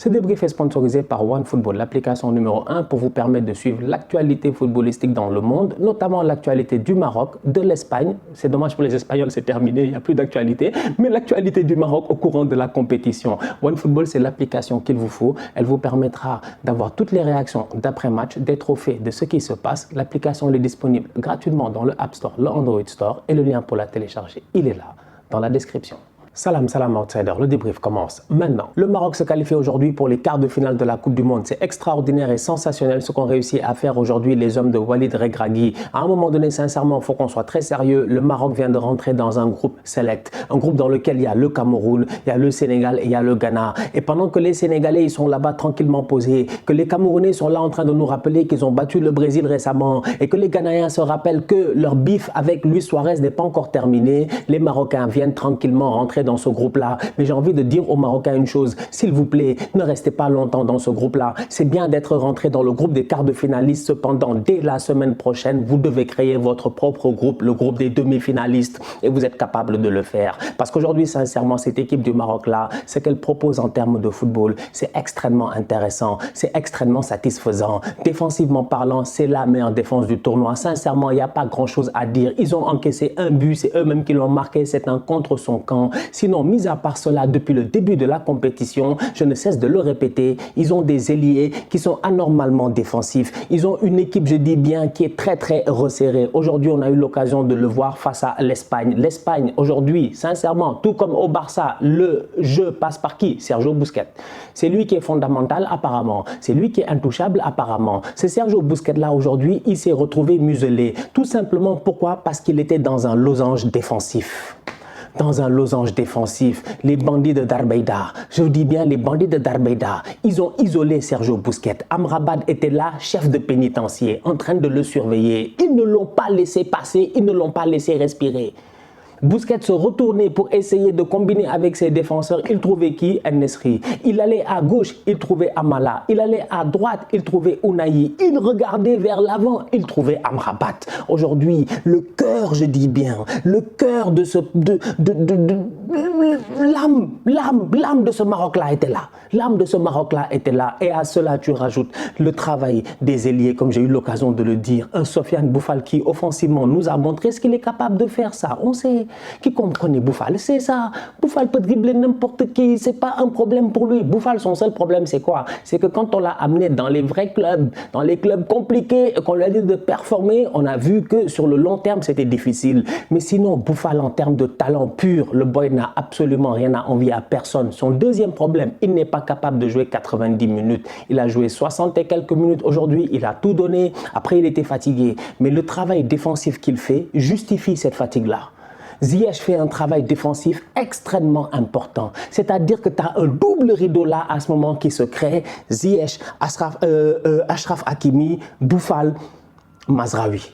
Ce débrief est sponsorisé par OneFootball, l'application numéro 1 pour vous permettre de suivre l'actualité footballistique dans le monde, notamment l'actualité du Maroc, de l'Espagne. C'est dommage pour les Espagnols, c'est terminé, il n'y a plus d'actualité, mais l'actualité du Maroc au courant de la compétition. OneFootball, c'est l'application qu'il vous faut. Elle vous permettra d'avoir toutes les réactions d'après-match, d'être au fait de ce qui se passe. L'application est disponible gratuitement dans le App Store, le Android Store et le lien pour la télécharger, il est là, dans la description. Salam, salam outsider, le débrief commence maintenant. Le Maroc se qualifie aujourd'hui pour les quarts de finale de la Coupe du Monde. C'est extraordinaire et sensationnel ce qu'ont réussi à faire aujourd'hui les hommes de Walid Regragui. À un moment donné, sincèrement, il faut qu'on soit très sérieux. Le Maroc vient de rentrer dans un groupe select, un groupe dans lequel il y a le Cameroun, il y a le Sénégal et il y a le Ghana. Et pendant que les Sénégalais ils sont là-bas tranquillement posés, que les Camerounais sont là en train de nous rappeler qu'ils ont battu le Brésil récemment et que les Ghanéens se rappellent que leur bif avec Luis Suarez n'est pas encore terminé, les Marocains viennent tranquillement rentrer dans ce groupe-là. Mais j'ai envie de dire aux Marocains une chose, s'il vous plaît, ne restez pas longtemps dans ce groupe-là. C'est bien d'être rentré dans le groupe des quarts de finalistes, cependant, dès la semaine prochaine, vous devez créer votre propre groupe, le groupe des demi-finalistes, et vous êtes capable de le faire. Parce qu'aujourd'hui, sincèrement, cette équipe du Maroc-là, ce qu'elle propose en termes de football, c'est extrêmement intéressant, c'est extrêmement satisfaisant. Défensivement parlant, c'est la meilleure défense du tournoi. Sincèrement, il n'y a pas grand-chose à dire. Ils ont encaissé un but, c'est eux-mêmes qui l'ont marqué, c'est un contre son camp. Sinon, mis à part cela, depuis le début de la compétition, je ne cesse de le répéter, ils ont des ailiers qui sont anormalement défensifs. Ils ont une équipe, je dis bien, qui est très resserrée. Aujourd'hui, on a eu l'occasion de le voir face à l'Espagne. L'Espagne, aujourd'hui, sincèrement, tout comme au Barça, le jeu passe par qui? Sergio Busquets. C'est lui qui est fondamental apparemment. C'est lui qui est intouchable apparemment. C'est Sergio Busquets là aujourd'hui, il s'est retrouvé muselé. Tout simplement, pourquoi? Parce qu'il était dans un losange défensif. Dans un losange défensif, les bandits de Darbeida, je vous dis bien les bandits de Darbeida, ils ont isolé Sergio Busquets. Amrabat était là, chef de pénitencier, en train de le surveiller. Ils ne l'ont pas laissé passer, ils ne l'ont pas laissé respirer. Busquets se retournait pour essayer de combiner avec ses défenseurs. Il trouvait qui? En-Nesyri. Il allait à gauche, il trouvait Amala. Il allait à droite, il trouvait Ounahi. Il regardait vers l'avant, il trouvait Amrabat. Aujourd'hui, le cœur, je dis bien, le cœur de ce... l'âme de ce Maroc-là était là. L'âme de ce Maroc-là était là. Et à cela, tu rajoutes le travail des ailiers, comme j'ai eu l'occasion de le dire. Un Sofiane Boufal qui, offensivement, nous a montré ce qu'il est capable de faire, ça. On sait. Qui comprenait Boufal, c'est ça. Boufal peut dribbler n'importe qui, c'est pas un problème pour lui. Boufal, son seul problème, c'est quoi? C'est que quand on l'a amené dans les vrais clubs, dans les clubs compliqués, qu'on lui a dit de performer, on a vu que sur le long terme, c'était difficile. Mais sinon, Boufal, en termes de talent pur, le boy n'a absolument rien à envier à personne. Son deuxième problème, il n'est pas capable de jouer 90 minutes. Il a joué 60 et quelques minutes aujourd'hui, il a tout donné. Après, il était fatigué. Mais le travail défensif qu'il fait justifie cette fatigue-là. Ziyech fait un travail défensif extrêmement important. C'est-à-dire que tu as un double rideau là à ce moment qui se crée. Ziyech, Achraf Hakimi, Boufal, Mazraoui.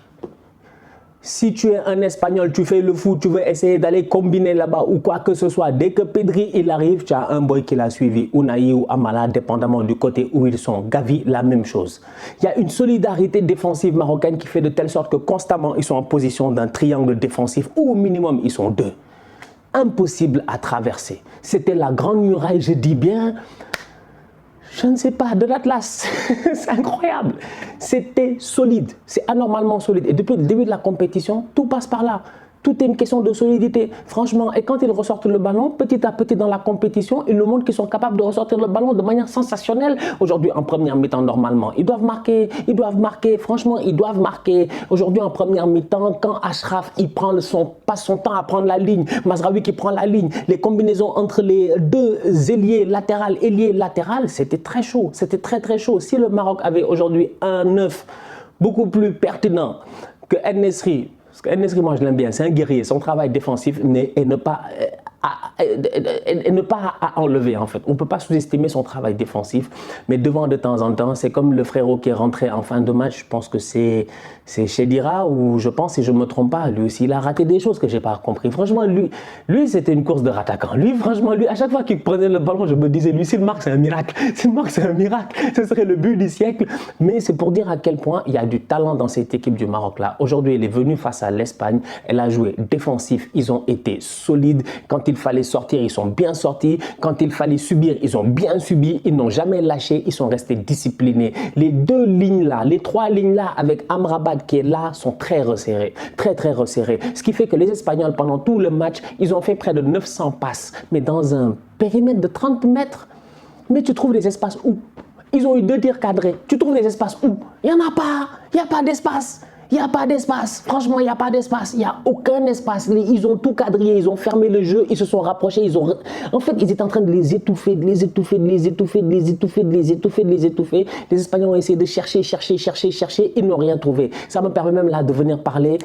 Si tu es un Espagnol, tu fais le foot, tu veux essayer d'aller combiner là-bas ou quoi que ce soit, dès que Pedri il arrive, tu as un boy qui l'a suivi, Ounahi ou Amala, dépendamment du côté où ils sont. Gavi, la même chose. Il y a une solidarité défensive marocaine qui fait de telle sorte que constamment ils sont en position d'un triangle défensif ou au minimum ils sont deux. Impossible à traverser. C'était la grande muraille, je dis bien. Je ne sais pas, de l'Atlas, c'est incroyable. C'était solide, c'est anormalement solide. Et depuis le début de la compétition, tout passe par là. Tout est une question de solidité, franchement. Et quand ils ressortent le ballon, petit à petit dans la compétition, ils nous montrent qu'ils sont capables de ressortir le ballon de manière sensationnelle. Aujourd'hui, en première mi-temps, normalement, ils doivent marquer, franchement, ils doivent marquer. Aujourd'hui, en première mi-temps, quand Achraf, il passe son temps à prendre la ligne, Mazraoui qui prend la ligne, les combinaisons entre les deux ailiers latéral, c'était très chaud, c'était très chaud. Si le Maroc avait aujourd'hui un 9 beaucoup plus pertinent que En-Nesyri, parce que En-Nesyri, moi je l'aime bien, c'est un guerrier, son travail défensif et ne pas à enlever en fait. On ne peut pas sous-estimer son travail défensif, mais devant de temps en temps, c'est comme le frérot qui est rentré en fin de match, je pense que c'est Chedira, ou je pense, si je ne me trompe pas, lui aussi, il a raté des choses que je n'ai pas compris. Franchement, lui c'était une course de rattaquant. Lui, franchement, à chaque fois qu'il prenait le ballon, je me disais, lui, s'il marque, c'est un miracle. S'il marque, c'est un miracle. Ce serait le but du siècle. Mais c'est pour dire à quel point il y a du talent dans cette équipe du Maroc-là. Aujourd'hui, elle est venue face à l'Espagne. Elle a joué défensif. Ils ont été solides. Quand il il fallait sortir, ils sont bien sortis. Quand il fallait subir, ils ont bien subi. Ils n'ont jamais lâché, ils sont restés disciplinés. Les deux lignes là, les trois lignes là avec Amrabat qui est là sont très resserrées, très resserrées. Ce qui fait que les Espagnols, pendant tout le match, ils ont fait près de 900 passes, mais dans un périmètre de 30 mètres. Mais tu trouves des espaces où? Ils ont eu 2 tirs cadrés. Tu trouves des espaces où? Il n'y en a pas. Il n'y a pas d'espace. Il n'y a pas d'espace. Franchement, il n'y a pas d'espace. Il n'y a aucun espace. Ils ont tout quadrillé. Ils ont fermé le jeu. Ils se sont rapprochés. En fait, ils étaient en train de les étouffer, de les étouffer, de les étouffer, de les étouffer, de les étouffer, de les étouffer. Les Espagnols ont essayé de chercher. Ils n'ont rien trouvé. Ça me permet même là de venir parler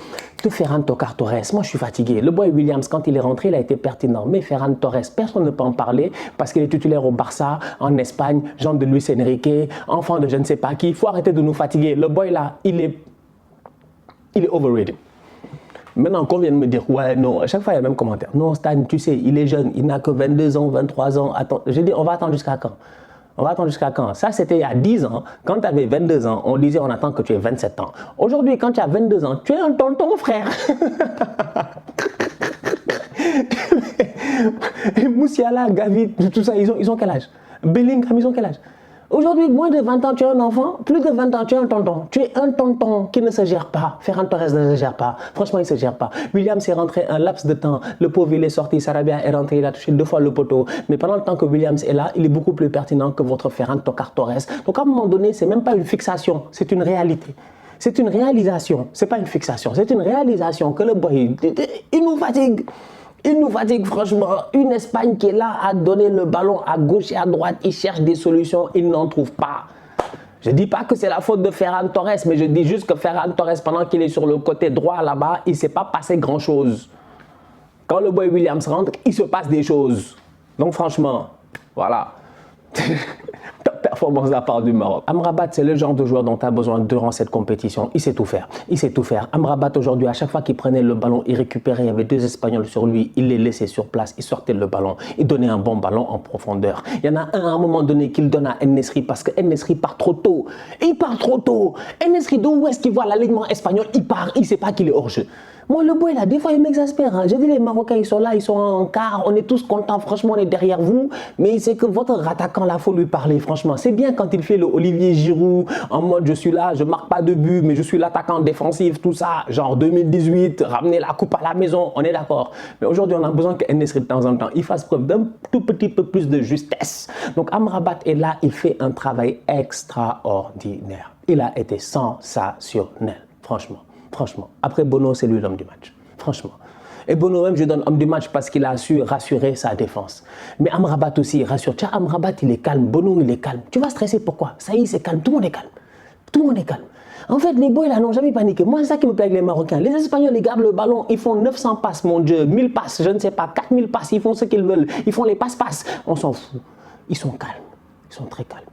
de Ferran Torres. Moi, je suis fatigué. Le boy Williams, quand il est rentré, il a été pertinent. Mais Ferran Torres, personne ne peut en parler parce qu'il est titulaire au Barça, en Espagne, genre de Luis Enrique, enfant de je ne sais pas qui. Il faut arrêter de nous fatiguer. Le boy là, il est overrated. Maintenant, qu'on vient de me dire, ouais, non, à chaque fois, il y a le même commentaire. Non, Stan, tu sais, il est jeune, il n'a que 22 ans, 23 ans. Attends, j'ai dit, on va attendre jusqu'à quand? On va attendre jusqu'à quand? Ça, c'était il y a 10 ans. Quand tu avais 22 ans, on disait, on attend que tu aies 27 ans. Aujourd'hui, quand tu as 22 ans, tu es un tonton, frère. Et Moussiala, Gavi, tout ça, ils ont quel âge? Bellingham, ils ont quel âge? Aujourd'hui, moins de 20 ans, tu es un enfant. Plus de 20 ans, tu es un tonton. Tu es un tonton qui ne se gère pas. Ferran Torres ne se gère pas. Franchement, il ne se gère pas. Williams est rentré un laps de temps. Le pauvre, il est sorti. Sarabia est rentré. Il a touché 2 fois le poteau. Mais pendant le temps que Williams est là, il est beaucoup plus pertinent que votre Ferran Torres. Donc, à un moment donné, ce n'est même pas une fixation. C'est une réalité. C'est une réalisation. Ce n'est pas une fixation. C'est une réalisation que le boy, il nous fatigue. Il nous fatigue franchement. Une Espagne qui est là à donner le ballon à gauche et à droite. Ils cherchent des solutions, ils n'en trouvent pas. Je ne dis pas que c'est la faute de Ferran Torres, mais je dis juste que Ferran Torres, pendant qu'il est sur le côté droit là-bas, il ne s'est pas passé grand-chose. Quand le boy Williams rentre, il se passe des choses. Donc franchement, voilà. Top performance de la part du Maroc. Amrabat, c'est le genre de joueur dont tu as besoin durant cette compétition. Il sait tout faire. Il sait tout faire. Amrabat, aujourd'hui, à chaque fois qu'il prenait le ballon, il récupérait. Il y avait 2 Espagnols sur lui. Il les laissait sur place. Il sortait le ballon. Il donnait un bon ballon en profondeur. Il y en a un à un moment donné qu'il donne à En-Nesyri parce que En-Nesyri part trop tôt. Il part trop tôt. En-Nesyri, d'où est-ce qu'il voit l'alignement espagnol? Il part. Il ne sait pas qu'il est hors jeu. Moi, le boy là, des fois, il m'exaspère. Hein. J'ai vu les Marocains, ils sont là, ils sont en quart. On est tous contents. Franchement, on est derrière vous. Mais c'est que votre attaquant là, il faut lui parler. Franchement, c'est bien quand il fait le Olivier Giroud en mode je suis là, je marque pas de but, mais je suis l'attaquant défensif, tout ça. Genre 2018, ramener la coupe à la maison, on est d'accord. Mais aujourd'hui, on a besoin que En-Nesyri de temps en temps, il fasse preuve d'un tout petit peu plus de justesse. Donc, Amrabat est là, il fait un travail extraordinaire. Il a été sensationnel, franchement. Franchement, après Bono, c'est lui l'homme du match. Franchement. Et Bono même, je donne homme du match parce qu'il a su rassurer sa défense. Mais Amrabat aussi, il rassure. Tiens, Amrabat, il est calme. Bono, il est calme. Tu vas stresser, pourquoi? Ça y est, c'est calme. Tout le monde est calme. Tout le monde est calme. En fait, les boys là n'ont jamais paniqué. Moi, c'est ça qui me plaît avec les Marocains. Les Espagnols, ils gardent le ballon. Ils font 900 passes, mon Dieu. 1000 passes, je ne sais pas. 4000 passes. Ils font ce qu'ils veulent. Ils font les passes-passes. On s'en fout. Ils sont calmes. Ils sont très calmes.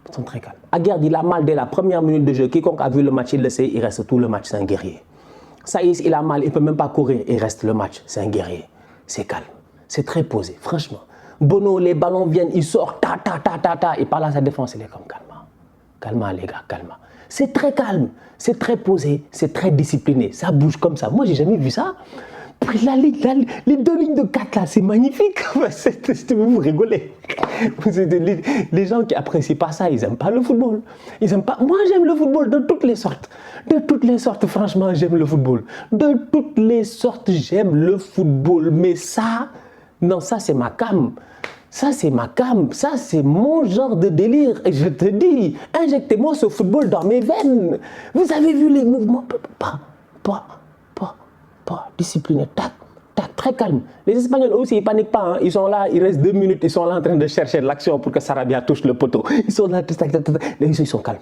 Ils sont très calmes. Aguerd, il a mal dès la première minute de jeu. Quiconque a vu le match, il le sait, il reste tout le match. C'est un guerrier. Saïs, il a mal, il ne peut même pas courir. Il reste le match. C'est un guerrier. C'est calme. C'est très posé, franchement. Bono, les ballons viennent, il sort, ta. Et par là, sa défense, il est comme calme. Calme, les gars, calme. C'est très calme. C'est très posé. C'est très discipliné. Ça bouge comme ça. Moi, j'ai jamais vu ça. Les 2 lignes de 4 là, c'est magnifique. Vous rigolez. Les gens qui apprécient pas ça, ils n'aiment pas le football. Ils aiment pas. Moi, j'aime le football de toutes les sortes. De toutes les sortes, franchement, j'aime le football. De toutes les sortes, j'aime le football. Mais ça, non, ça c'est ma cam. Ça c'est ma cam. Ça c'est mon genre de délire. Et je te dis, injectez-moi ce football dans mes veines. Vous avez vu les mouvements? Pas discipliné, tac, très calme. Les Espagnols aussi, ils paniquent pas. Hein. Ils sont là, il reste 2 minutes, ils sont là en train de chercher de l'action pour que Sarabia touche le poteau. Ils sont là, ils sont calmes.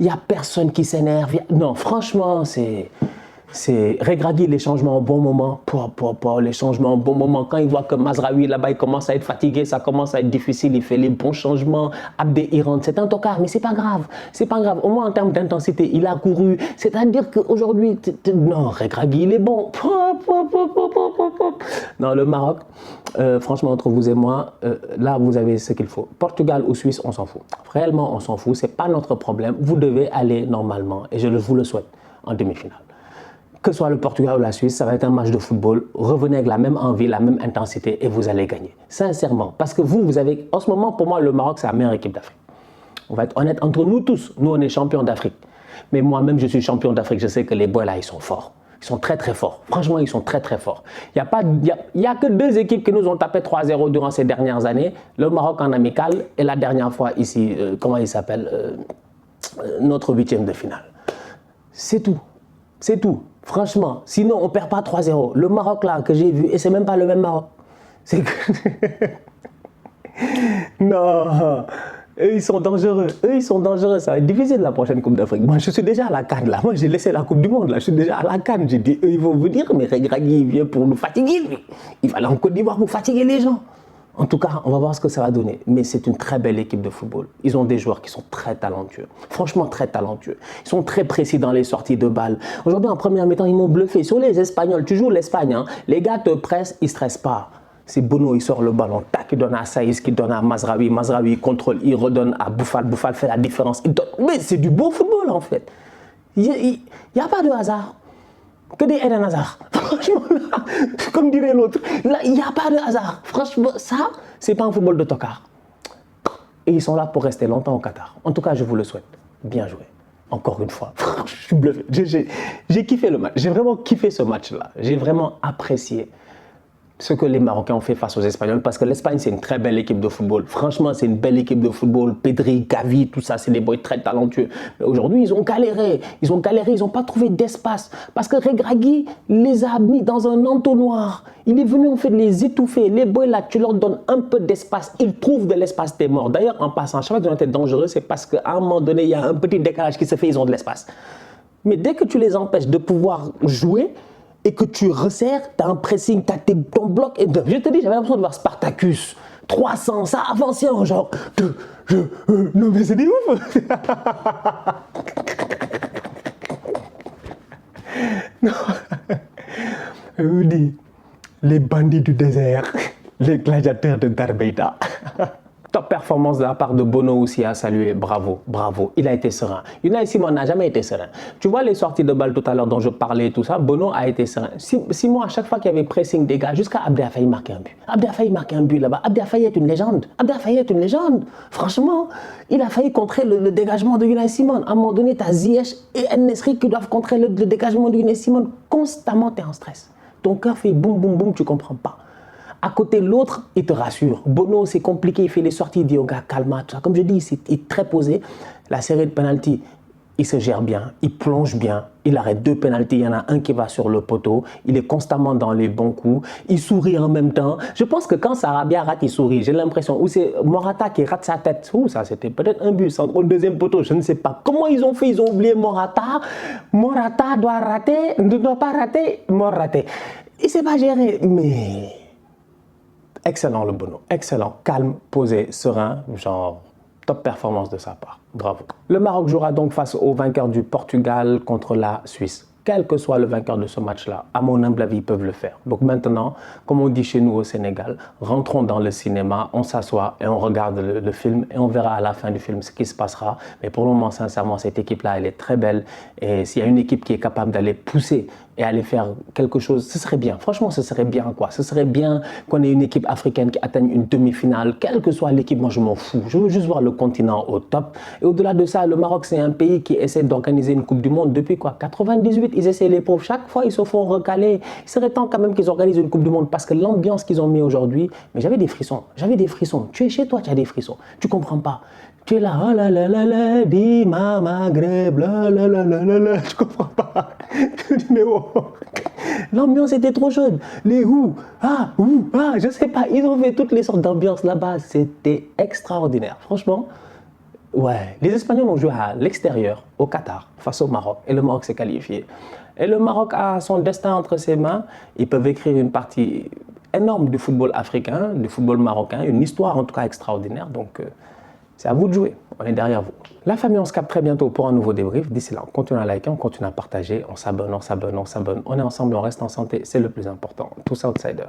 Il n'y a personne qui s'énerve. Non, franchement, c'est Regragui, les changements au bon moment. Les changements au bon moment. Quand il voit que Mazraoui, là-bas, il commence à être fatigué, ça commence à être difficile, il fait les bons changements. Abdé, il rentre. C'est un tocard, mais c'est pas grave. C'est pas grave. Au moins, en termes d'intensité, il a couru. C'est-à-dire qu'aujourd'hui, non, Regragui, il est bon. Non, le Maroc, franchement, entre vous et moi, là, vous avez ce qu'il faut. Portugal ou Suisse, on s'en fout. Réellement, on s'en fout. C'est pas notre problème. Vous devez aller normalement, et je vous le souhaite, en demi-finale. Que ce soit le Portugal ou la Suisse, ça va être un match de football. Revenez avec la même envie, la même intensité et vous allez gagner. Sincèrement. Parce que vous avez... En ce moment, pour moi, le Maroc, c'est la meilleure équipe d'Afrique. On va être honnête entre nous tous. Nous, on est champions d'Afrique. Mais moi-même, je suis champion d'Afrique. Je sais que les boys là, ils sont forts. Ils sont très très forts. Franchement, ils sont très très forts. Il n'y a que 2 équipes qui nous ont tapé 3-0 durant ces dernières années. Le Maroc en amical et la dernière fois ici, comment il s'appelle, notre 8e de finale. C'est tout. C'est tout. Franchement, sinon on ne perd pas 3-0. Le Maroc là que j'ai vu, et c'est même pas le même Maroc. C'est que... Non. Eux, ils sont dangereux. Eux, ils sont dangereux. Ça va être difficile la prochaine Coupe d'Afrique. Moi, je suis déjà à la CAN là. Moi, j'ai laissé la Coupe du Monde là. Je suis déjà à la CAN. J'ai dit, eux, ils vont venir, mais Regragui, il vient pour nous fatiguer, lui. Il va aller en Côte d'Ivoire pour fatiguer les gens. En tout cas, on va voir ce que ça va donner. Mais c'est une très belle équipe de football. Ils ont des joueurs qui sont très talentueux. Franchement, très talentueux. Ils sont très précis dans les sorties de balles. Aujourd'hui, en première mi-temps, ils m'ont bluffé. Sur les Espagnols, tu joues l'Espagne. Hein. Les gars te pressent, ils ne stressent pas. C'est Bono, il sort le ballon, tac, il donne à Saïs, qui donne à Mazraoui, Mazraoui contrôle, il redonne à Boufal, Boufal fait la différence. Mais c'est du beau football en fait. Il n'y a pas de hasard. Que des Eden Hazard. Franchement, là, comme dirait l'autre, là, il n'y a pas de hasard. Franchement, ça, c'est pas un football de tocard. Et ils sont là pour rester longtemps au Qatar. En tout cas, je vous le souhaite. Bien joué. Encore une fois. Je suis bluffé. J'ai kiffé le match. J'ai vraiment kiffé ce match-là. J'ai vraiment apprécié ce que les Marocains ont fait face aux Espagnols, parce que l'Espagne, c'est une très belle équipe de football. Franchement, c'est une belle équipe de football. Pedri, Gavi, tout ça, c'est des boys très talentueux. Mais aujourd'hui, ils ont galéré. Ils n'ont pas trouvé d'espace. Parce que Regragui les a mis dans un entonnoir. Il est venu en fait les étouffer. Les boys là, tu leur donnes un peu d'espace. Ils trouvent de l'espace, t'es mort. D'ailleurs, en passant, chaque fois qu'ils ont été dangereux, c'est parce qu'à un moment donné, il y a un petit décalage qui se fait, ils ont de l'espace. Mais dès que tu les empêches de pouvoir jouer, et que tu resserres, tu as un pressing, tu as ton bloc. Et je te dis, j'avais l'impression de voir Spartacus. 300, ça avançait en genre. Non, mais c'est des ouf. Non. Je vous dis, les bandits du désert, les gladiateurs de Darbeida. Top performance de la part de Bono aussi à saluer. Bravo, bravo. Il a été serein. Unai Simon n'a jamais été serein. Tu vois les sorties de balles tout à l'heure dont je parlais et tout ça, Bono a été serein. Simon, à chaque fois qu'il y avait pressing des gars, jusqu'à Abdel a failli marquer un but. Abdel a failli marquer un but là-bas. Abdel a failli être une légende. Abdel a failli être une légende. Franchement, il a failli contrer le dégagement de Unai Simon. À un moment donné, tu as Ziyech et En-Nesyri qui doivent contrer le dégagement de Unai Simon. Constamment, tu es en stress. Ton cœur fait boum, boum, boum, tu ne comprends pas. À côté, l'autre, il te rassure. Bono, c'est compliqué, il fait les sorties, il dit au gars, calme, tout ça. Comme je dis, il est très posé. La série de penalty, il se gère bien, il plonge bien, il arrête 2 penaltys, il y en a un qui va sur le poteau, il est constamment dans les bons coups, il sourit en même temps. Je pense que quand Sarabia rate, il sourit. J'ai l'impression, ou c'est Morata qui rate sa tête. Ouh, ça c'était peut-être un but, au 2e poteau, je ne sais pas. Comment ils ont fait? Ils ont oublié Morata. Morata doit rater, ne doit pas rater, raté. Il ne s'est pas géré, mais... Excellent le Bono, excellent, calme, posé, serein, genre top performance de sa part, bravo. Le Maroc jouera donc face au vainqueur du Portugal contre la Suisse. Quel que soit le vainqueur de ce match-là, à mon humble avis, ils peuvent le faire. Donc maintenant, comme on dit chez nous au Sénégal, rentrons dans le cinéma, on s'assoit et on regarde le film et on verra à la fin du film ce qui se passera. Mais pour le moment, sincèrement, cette équipe-là, elle est très belle. Et s'il y a une équipe qui est capable d'aller pousser et aller faire quelque chose, ce serait bien. Franchement, ce serait bien quoi. Ce serait bien qu'on ait une équipe africaine qui atteigne une demi-finale. Quelle que soit l'équipe, moi je m'en fous. Je veux juste voir le continent au top. Et au-delà de ça, le Maroc, c'est un pays qui essaie d'organiser une Coupe du Monde depuis quoi 98, ils essaient les pauvres. Chaque fois, ils se font recaler. Il serait temps quand même qu'ils organisent une Coupe du Monde parce que l'ambiance qu'ils ont mis aujourd'hui, mais j'avais des frissons. J'avais des frissons. Tu es chez toi, tu as des frissons. Tu comprends pas. Tu es là, oh là là là là, dis ma Maghreb, là là là là là là, je comprends pas. Mais oh, l'ambiance était trop chaude. Les je sais pas, ils ont fait toutes les sortes d'ambiance là-bas. C'était extraordinaire, franchement. Ouais, les Espagnols ont joué à l'extérieur, au Qatar, face au Maroc, et le Maroc s'est qualifié. Et le Maroc a son destin entre ses mains. Ils peuvent écrire une partie énorme du football africain, du football marocain, une histoire en tout cas extraordinaire. Donc, c'est à vous de jouer, on est derrière vous. La famille, on se capte très bientôt pour un nouveau débrief. D'ici là, on continue à liker, on continue à partager, on s'abonne, on est ensemble, on reste en santé, c'est le plus important. Tous outsiders.